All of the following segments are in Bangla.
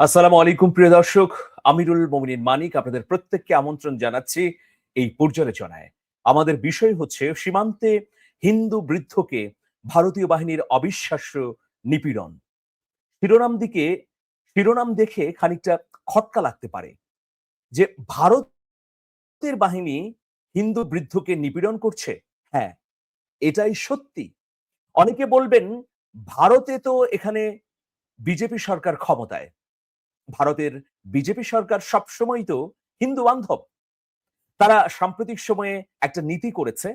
আসসালামু আলাইকুম প্রিয় দর্শক, আমিরুল মোমিনিন মানিক আপনাদের প্রত্যেককে আমন্ত্রণ জানাচ্ছি এই পর্যালোচনায়। আমাদের বিষয় হচ্ছে সীমান্তে হিন্দু বৃদ্ধকে ভারতীয় বাহিনীর অবিশ্বাস্য নিপীড়ন। শিরোনাম শিরোনাম দেখে খানিকটা খটকা লাগতে পারে যে ভারতের বাহিনী হিন্দু বৃদ্ধকে নিপীড়ন করছে। হ্যাঁ, এটাই সত্যি। অনেকে বলবেন ভারতে তো এখানে বিজেপি সরকার ক্ষমতায়। ভারতের বিজেপি সরকার সবসময় তো হিন্দু বান্ধব। তারা সাম্প্রতিক সময়ে একটা নীতি করেছে,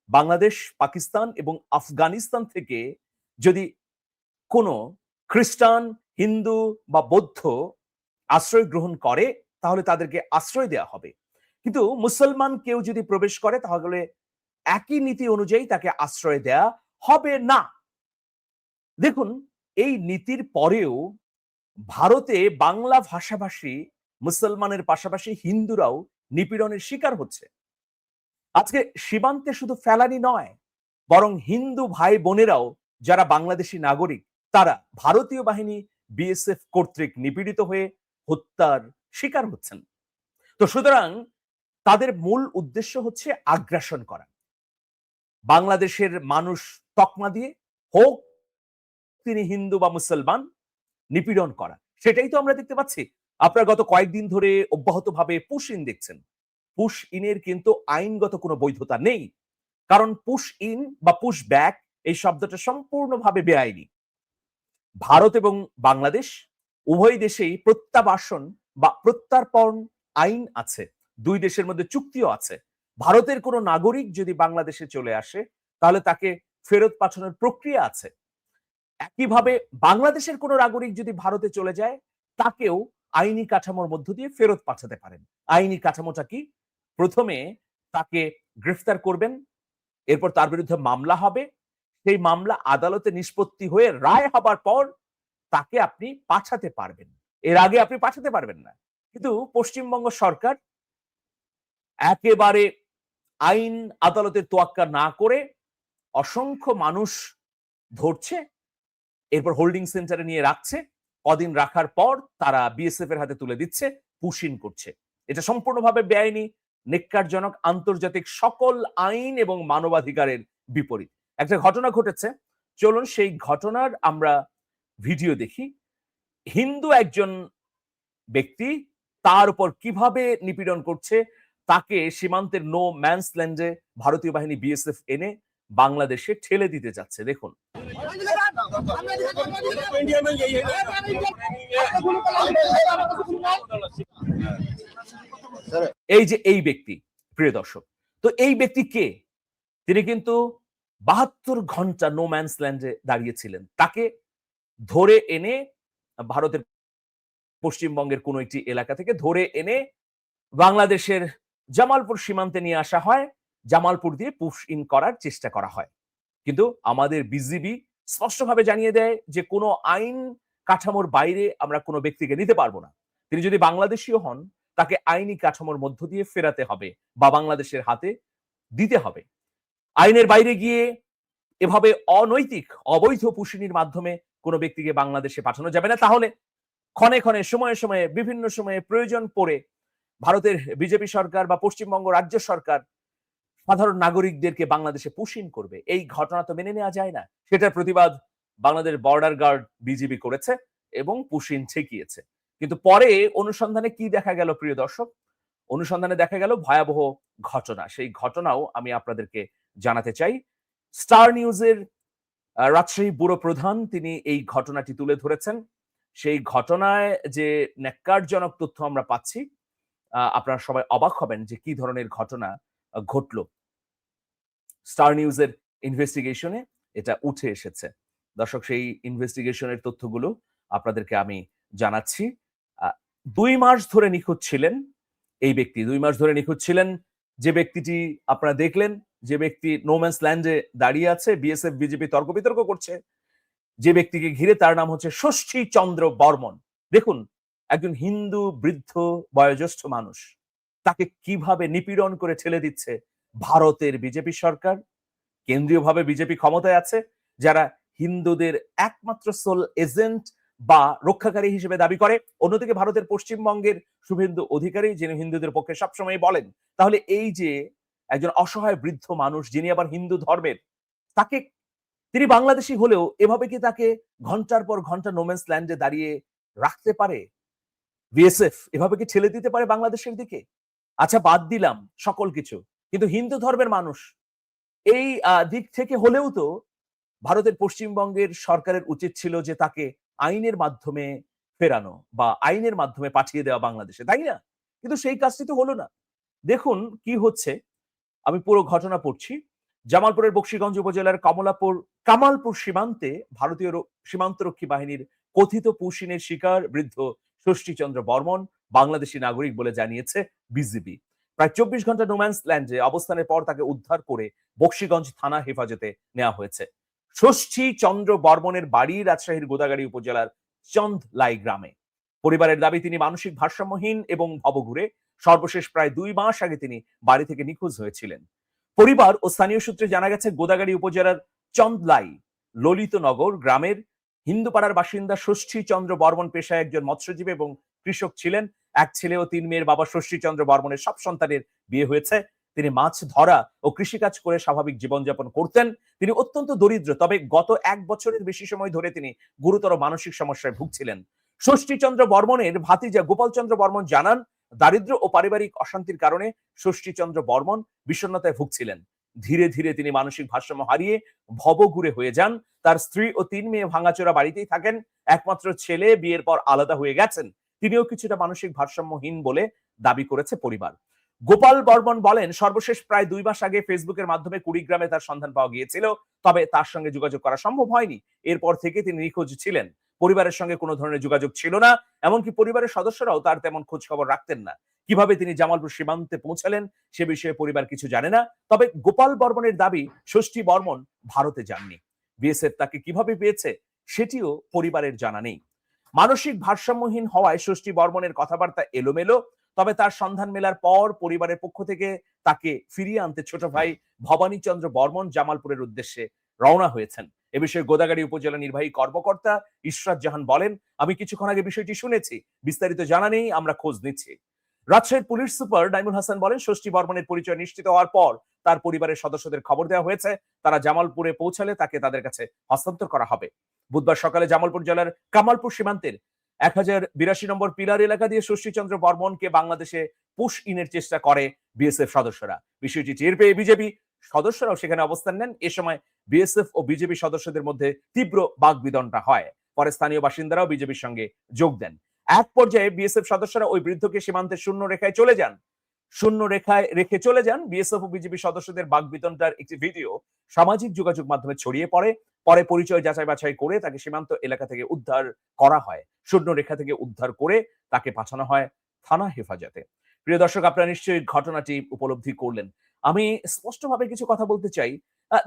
বাংলাদেশ, পাকিস্তান এবং আফগানিস্তান থেকে যদি কোনো খ্রিস্টান, হিন্দু বা বৌদ্ধ আশ্রয় গ্রহণ করে তাহলে তাদেরকে আশ্রয় দেওয়া হবে। কিন্তু মুসলমান কেউ যদি প্রবেশ করে তাহলে একই নীতি অনুযায়ী তাকে আশ্রয় দেয়া হবে না। দেখুন, এই নীতির পরেও ভারতে বাংলা ভাষাভাষী মুসলমানের পাশাপাশি হিন্দুরাও নিপীড়নের শিকার হচ্ছে। আজকে সীমান্তে শুধু ফেলানি নয়, বরং হিন্দু ভাই বোনেরাও যারা বাংলাদেশী নাগরিক তারা ভারতীয় বাহিনী বিএসএফ কর্তৃক নিপীড়িত হয়ে হত্যার শিকার হচ্ছেন। তো সুতরাং তাদের মূল উদ্দেশ্য হচ্ছে আগ্রাসন করা, বাংলাদেশের মানুষ তকমা দিয়ে, হোক তিনি হিন্দু বা মুসলমান, নিপীড়ন করা। সেটাই তো আমরা দেখতে পাচ্ছি। আপনারা গত কয়েকদিন ধরে অব্যাহতভাবে পুশ ইন দেখছেন। পুশ ইনের কিন্তু আইনগত কোনো বৈধতা নেই। কারণ পুশ ইন বা পুশ ব্যাক এই শব্দটা সম্পূর্ণভাবে বেআইনি। ভারত এবং বাংলাদেশ উভয় দেশেই প্রত্যাবাসন বা প্রত্যার্পণ আইন আছে। দুই দেশের মধ্যে চুক্তিও আছে। ভারতের কোনো নাগরিক যদি বাংলাদেশে চলে আসে তাহলে তাকে ফেরত পাঠানোর প্রক্রিয়া আছে। একইভাবে বাংলাদেশের কোনো নাগরিক যদি ভারতে চলে যায় তাকেও আইনি কাঠামোর মধ্য দিয়ে ফেরত পাঠাতে পারেন। আইনি কাঠামোটা কি? প্রথমে তাকে গ্রেফতার করবেন, এরপর তার বিরুদ্ধে মামলা হবে, সেই মামলা আদালতে নিষ্পত্তি হয়ে রায় হবার পর তাকে আপনি পাঠাতে পারবেন। এর আগে আপনি পাঠাতে পারবেন না। কিন্তু পশ্চিমবঙ্গ সরকার একেবারে আইন আদালতের তোয়াক্কা না করে অসংখ্য মানুষ ধরছে, এরপর হোল্ডিং সেন্টারে নিয়ে রাখছে, কদিন রাখার পর তারা বিএসএফ এর হাতে তুলে দিচ্ছে, পুশিন করছে। এটা সম্পূর্ণভাবে বেআইনি, নেক্কারজনক, আন্তর্জাতিক সকল আইন এবং মানবাধিকারের বিপরীত। একটা ঘটনা ঘটেছে, চলুন সেই ঘটনার আমরা ভিডিও দেখি। হিন্দু একজন ব্যক্তি তার উপর কিভাবে নিপীড়ন করছে, তাকে সীমান্তের নো ম্যানস ল্যান্ডে ভারতীয় বাহিনী বিএসএফ এনে বাংলাদেশে ঠেলে দিতে যাচ্ছে। দেখুন। এই যে এই ব্যক্তি, প্রিয় দর্শক, তো এই ব্যক্তি কে? তিনি কিন্তু ৭২ ঘন্টা নো ম্যানস ল্যান্ডে দাঁড়িয়েছিলেন। তাকে ধরে এনে ভারতের পশ্চিমবঙ্গের কোন একটি এলাকা থেকে ধরে এনে বাংলাদেশের জামালপুর সীমান্তে নিয়ে আসা হয়। জামালপুর দিয়ে পুশ ইন করার চেষ্টা করা হয়। কিন্তু আমাদের বিজিবি স্পষ্টভাবে জানিয়ে দেয় যে কোনো আইন কাঠামোর বাইরে আমরা কোনো ব্যক্তিকে নিতে পারবো না। তিনি যদি বাংলাদেশীও হন তাকে আইনি কাঠামোর মধ্য দিয়ে ফেরাতে হবে বা বাংলাদেশের হাতে দিতে হবে। আইনের বাইরে গিয়ে এভাবে অনৈতিক অবৈধ পুশিনির মাধ্যমে কোনো ব্যক্তিকে বাংলাদেশে পাঠানো যাবে না। তাহলে ক্ষণে ক্ষণে সময়ে সময়ে বিভিন্ন সময়ে প্রয়োজন পড়ে ভারতের বিজেপি সরকার বা পশ্চিমবঙ্গ রাজ্য সরকার সাধারণ নাগরিকদেরকে বাংলাদেশে পুশিন করবে। এই ঘটনা তো মেনে নেওয়া যায় না। সেটার প্রতিবাদ বাংলাদেশ বর্ডার গার্ড বিজিবি করেছে এবং পুশিন ঠেকিয়েছে। কিন্তু পরে অনুসন্ধানে কি দেখা গেল প্রিয় দর্শক? অনুসন্ধানে দেখা গেল ভয়াবহ ঘটনা। সেই ঘটনাও আমি আপনাদেরকে জানাতে চাই। স্টার নিউজের রাজশাহী ব্যুরো প্রধান তিনি এই ঘটনাটি তুলে ধরেছেন। সেই ঘটনায় যে ন্যাক্কারজনক তথ্য আমরা পাচ্ছি, আপনারা সবাই অবাক হবেন যে কি ধরনের ঘটনা ঘটল। স্টার নিউজের ইনভেস্টিগেশনে এটা উঠে এসেছে। দর্শক, সেই ইনভেস্টিগেশনের তথ্যগুলো আপনাদেরকে আমি জানাচ্ছি। ২ মাস ধরে নিখোঁজ ছিলেন এই ব্যক্তি। ২ মাস ধরে নিখোঁজ ছিলেন যে ব্যক্তিটি আপনারা দেখলেন, যে ব্যক্তি নো ম্যানস ল্যান্ডে দাঁড়িয়ে আছে, বিএসএফ বিজেপি তর্ক বিতর্ক করছে। যে ব্যক্তিকে ঘিরে তার নাম হচ্ছে ষষ্ঠী চন্দ্র বর্মন। দেখুন, একজন হিন্দু বৃদ্ধ বয়োজ্যেষ্ঠ মানুষ, তাকে কিভাবে নিপীড়ন করে ঠেলে দিচ্ছে ভারতের বিজেপি সরকার। কেন্দ্রীয়ভাবে বিজেপি ক্ষমতায় আছে, যারা হিন্দুদের একমাত্র সোল এজেন্ট বা রক্ষাকারী হিসেবে দাবি করে, অন্যদিকে ভারতের পশ্চিমবঙ্গের শুভেন্দু অধিকারী, যিনি হিন্দুদের পক্ষে সবসময় বলেন, তাহলে এই যে একজন অসহায় বৃদ্ধ মানুষ যিনি আবার হিন্দু ধর্মের, তাকে, তিনি বাংলাদেশী হলেও এভাবে কি তাকে ঘন্টার পর ঘন্টা নোম্যান্স ল্যান্ডে দাঁড়িয়ে রাখতে পারে বিএসএফ? এভাবে কি ঠেলে দিতে পারে বাংলাদেশের দিকে? আচ্ছা, বাদ দিলাম সকল কিছু, কিন্তু হিন্দু ধর্মের মানুষ এই দিক থেকে হলেও তো ভারতের পশ্চিমবঙ্গের সরকারের উচিত ছিল যে তাকে আইনের মাধ্যমে ফেরানো বা আইনের মাধ্যমে পাঠিয়ে দেওয়া বাংলাদেশে, তাই না? কিন্তু সেই কাজটি তো হলো না। দেখুন কি হচ্ছে, আমি পুরো ঘটনা পড়ছি। জামালপুরের বকশীগঞ্জ উপজেলার কামালপুর সীমান্তে ভারতীয় সীমান্তরক্ষী বাহিনীর কথিত পুশিনের শিকার বৃদ্ধ ষষ্ঠীচন্দ্র বর্মন বাংলাদেশী নাগরিক বলে জানিয়েছে বিজিবি। প্রায় ২৪ ঘন্টা নোম্যান্স ল্যান্ডে অবস্থানের পর তাকে উদ্ধার করে বকশীগঞ্জ থানা হেফাজতে নেওয়া হয়েছে। ষষ্ঠী চন্দ্র বর্মনের বাড়ি রাজশাহীর গোদাগাড়ী উপজেলার চন্দলাই গ্রামে। পরিবারের দাবি তিনি মানসিক ভারসাম্যহীন এবং ভবঘুরে। সর্বশেষ প্রায় ২ মাস আগে তিনি বাড়ি থেকে নিখোঁজ হয়েছিলেন। পরিবার ও স্থানীয় সূত্রে জানা গেছে গোদাগাড়ী উপজেলার চন্দলাই ললিতনগর গ্রামের হিন্দুপাড়ার বাসিন্দা ষষ্ঠী চন্দ্র বর্মন পেশায় একজন মৎস্যজীবী এবং কৃষক ছিলেন। এক ছেলে ও ৩ মেয়ের বাবা ষষ্ঠী চন্দ্র বর্মনের সব সন্তানের বিয়ে হয়েছে। তিনি মাছ ধরা ও কৃষিকাজ করে স্বাভাবিক জীবনযাপন করতেন। তিনি অত্যন্ত দরিদ্র, তবে গত ১ বছরের বেশি সময় ধরে তিনি গুরুতর মানসিক সমস্যায় ভুগছিলেন। ষষ্ঠীচন্দ্র বর্মনের ভাতিজা গোপালচন্দ্র বর্মন জানান, দারিদ্র্য ও পারিবারিক অশান্তির কারণে ষষ্ঠীচন্দ্র বর্মন বিষণ্ণতায় ভুগছিলেন। ধীরে ধীরে তিনি মানসিক ভারসাম্য হারিয়ে ভবঘুরে হয়ে যান। তার স্ত্রী ও ৩ মেয়ে ভাঙাচোরা বাড়িতেই থাকেন। একমাত্র ছেলে বিয়ের পর আলাদা হয়ে গেছেন। তিনিও কিছুটা মানসিক ভারসাম্যহীন বলে দাবি করেছে পরিবার। গোপাল বর্মন বলেন, সর্বশেষ প্রায় ২ মাস আগে ফেসবুকের মাধ্যমে কুড়িগ্রামে তার সন্ধান পাওয়া গিয়েছিল, তবে তার সঙ্গে যোগাযোগ করা সম্ভব হয়নি। এরপর থেকে তিনি নিখোঁজ ছিলেন। পরিবারের সঙ্গে কোনো ধরনের যোগাযোগ ছিল না, এমনকি পরিবারের সদস্যরাও তার তেমন খোঁজ খবর রাখতেন না। কিভাবে তিনি জামালপুর সীমান্তে পৌঁছালেন সে বিষয়ে পরিবার কিছু জানে না। তবে গোপাল বর্মনের দাবি, ষষ্ঠী বর্মন ভারতে যাননি। বিএসএফ তাকে কিভাবে পেয়েছে সেটিও পরিবারের জানা নেই। মানসিক ভারসাম্যহীন হওয়ায় ষষ্ঠী বর্মনের কথাবার্তা এলোমেলো। তবে তার সন্ধান মেলার পর পরিবারের পক্ষ থেকে তাকে ফিরিয়ে আনতে ছোট ভাই ভবানীচন্দ্র বর্মন জামালপুরের উদ্দেশ্যে রওনা হয়েছেন। এ বিষয়ে গোদাগাড়ী উপজেলা নির্বাহী কর্মকর্তা ইশরাত জাহান বলেন, আমি কিছুক্ষণ আগে বিষয়টি শুনেছি, বিস্তারিত জানা নেই, আমরা খোঁজ নিচ্ছি। রাজশাহীর পুলিশ সুপার নাইমুল হাসান বলেন, ষষ্ঠী বর্মনের পরিচয় নিশ্চিত হওয়ার পর তার পরিবারের সদস্যদের খবর দেওয়া হয়েছে। তারা জামালপুরে পৌঁছালে তাকে তাদের কাছে হস্তান্তর করা হবে। বুধবার সকালে জামালপুর জেলার কামালপুর সীমান্তের ১০৮২ নম্বর পিলার এলাকা দিয়ে ষষ্ঠীচন্দ্র বর্মনকে বাংলাদেশে পুশ ইনের চেষ্টা করে বিএসএফ সদস্যরা। বিষয়টি টের পেয়ে বিজেপি সদস্যরাও সেখানে অবস্থান নেন। এ সময় বিএসএফ ও বিজেপি সদস্যদের মধ্যে তীব্র বাগবিতণ্ডা হয়। পরে স্থানীয় বাসিন্দারাও বিজেপির সঙ্গে যোগ দেন। এক পর্যায়ে বিএসএফ সদস্যরা ওই বৃদ্ধকে সীমান্তের শূন্য রেখায় রেখে চলে যান। বিএসএফ ও বিজেপি সদস্যদের বাগবিতণ্ডার একটি ভিডিও সামাজিক যোগাযোগ মাধ্যমে ছড়িয়ে পড়ে। পরে পরিচয় যাচাই বাছাই করে তাকে সীমান্ত এলাকা থেকে উদ্ধার করা হয়। শূন্য রেখা থেকে উদ্ধার করে তাকে পাঠানো হয় থানা হেফাজতে। প্রিয় দর্শক, আপনারা নিশ্চয়ই ঘটনাটি উপলব্ধি করলেন। আমি স্পষ্টভাবে কিছু কথা বলতে চাই।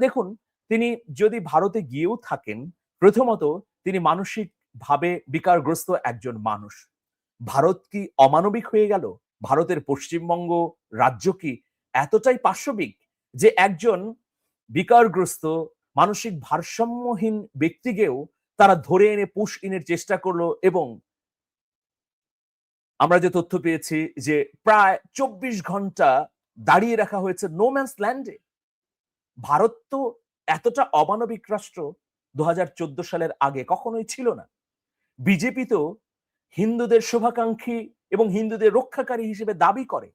দেখুন, তিনি যদি ভারতে গিয়েও থাকেন, প্রথমত তিনি মানসিক ভাবে বিকারগ্রস্ত একজন মানুষ। ভারত কি অমানবিক হয়ে গেল? ভারতের পশ্চিমবঙ্গ রাজ্য কি এতটাই পাশবিক যে একজন বিকারগ্রস্ত মানসিক ভারসাম্যহীন ব্যক্তিকেও তারা ধরে এনে পুশ ইনের চেষ্টা করলো? এবং আমরা যে তথ্য পেয়েছি যে প্রায় ২৪ ঘন্টা দাঁড়িয়ে রাখা হয়েছে নোম্যান্স ল্যান্ডে। ভারত তো এতটা অমানবিক রাষ্ট্র ২০১৪ সালের আগে কখনোই ছিল না। বিজেপি তো হিন্দুদের শুভাকাঙ্ক্ষী এবং হিন্দুদের রক্ষাকারী হিসেবে দাবি করে।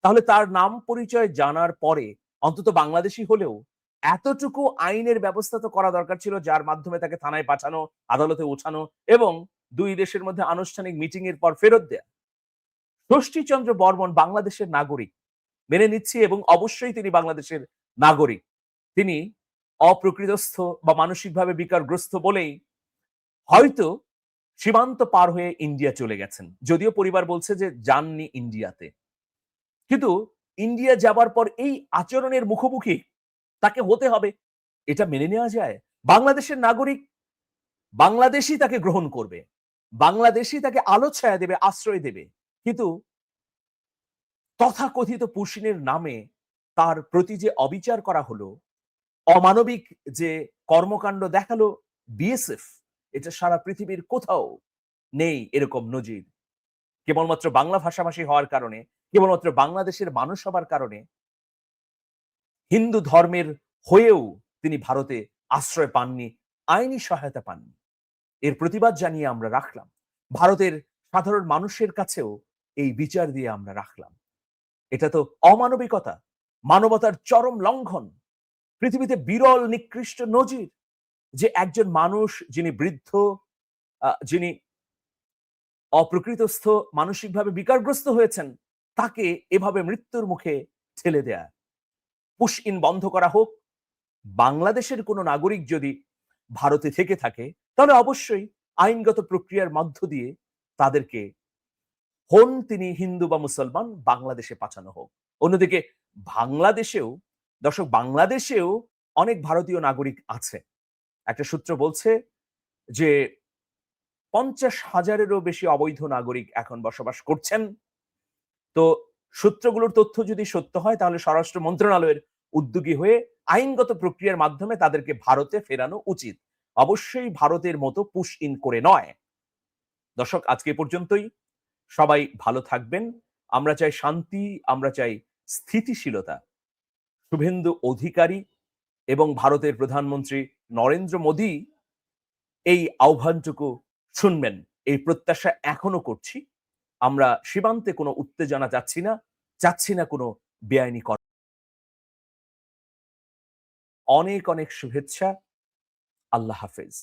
তাহলে তার নাম পরিচয় জানার পরে অন্তত বাংলাদেশী হলেও এতটুকু আইনের ব্যবস্থা তো করা দরকার ছিল, যার মাধ্যমে তাকে থানায় পাঠানো, আদালতে ওঠানো এবং ২ দেশের মধ্যে আনুষ্ঠানিক মিটিং এর পর ফেরত দেয়া। ষষ্ঠীচন্দ্র বর্মন বাংলাদেশের নাগরিক, মেনে নিচ্ছি, এবং অবশ্যই তিনি বাংলাদেশের নাগরিক। তিনি অপ্রকৃতস্থ বা মানসিকভাবে বিকারগ্রস্ত বলেই হয়তো সীমান্ত পার হয়ে ইন্ডিয়া চলে গেছেন। যদিও পরিবার বলছে যে যাননি ইন্ডিয়াতে। কিন্তু ইন্ডিয়া যাবার পর এই আচরণের মুখোমুখি তাকে হতে হবে, এটা মেনে নেওয়া যায়? বাংলাদেশের নাগরিক, বাংলাদেশই তাকে গ্রহণ করবে, বাংলাদেশই তাকে আলো ছায়া দেবে, আশ্রয় দেবে। কিন্তু তথাকথিত পুশিনের নামে তার প্রতি যে অবিচার করা হলো, অমানবিক যে কর্মকাণ্ড দেখালো বিএসএফ, এটা সারা পৃথিবীর কোথাও নেই এরকম নজির। কেবলমাত্র বাংলা ভাষাভাষী হওয়ার কারণে, কেবলমাত্র বাংলাদেশের মানুষ হবার কারণে হিন্দু ধর্মের হয়েও তিনি ভারতে আশ্রয় পাননি, আইনি সহায়তা পাননি। এর প্রতিবাদ জানিয়ে আমরা রাখলাম। ভারতের সাধারণ মানুষের কাছেও এই বিচার দিয়ে আমরা রাখলাম। এটা তো অমানবিকতা, মানবতার চরম লঙ্ঘন, পৃথিবীতে বিরল নিকৃষ্ট নজির যে একজন মানুষ যিনি বৃদ্ধ, যিনি অপ্রকৃতস্থ, মানসিকভাবে বিকারগ্রস্ত হয়েছেন, তাকে এভাবে মৃত্যুর মুখে ঠেলে দেয়া। পুশ ইন বন্ধ করা হোক। বাংলাদেশের কোনো নাগরিক যদি ভারতে থেকে থাকে তাহলে অবশ্যই আইনগত প্রক্রিয়ার মধ্য দিয়ে তাদেরকে, হন তিনি হিন্দু বা মুসলমান, বাংলাদেশে পাঠানো হোক। অন্যদিকে বাংলাদেশেও, দর্শক, বাংলাদেশেও অনেক ভারতীয় নাগরিক আছে। একটা সূত্র বলছে যে ৫০,০০০-এরও বেশি অবৈধ নাগরিক এখন বসবাস করছেন। তো সূত্রগুলোর তথ্য যদি সত্য হয় তাহলে স্বরাষ্ট্র মন্ত্রণালয়ের উদ্যোগী হয়ে আইনগত প্রক্রিয়ার মাধ্যমে তাদেরকে ভারতে ফেরানো উচিত। অবশ্যই ভারতের মতো পুশ ইন করে নয়। দর্শক, আজকে এ পর্যন্তই। সবাই ভালো থাকবেন। আমরা চাই শান্তি, আমরা চাই স্থিতিশীলতা। শুভেন্দু অধিকারী এবং ভারতের প্রধানমন্ত্রী নরেন্দ্র মোদী এই আহ্বানটুকু শুনবেন, এই প্রত্যাশা এখনো করছি। আমরা সীমান্তে কোনো উত্তেজনা চাচ্ছি না কোনো বেআইনি কর্ম। অনেক অনেক শুভেচ্ছা। আল্লাহ হাফেজ।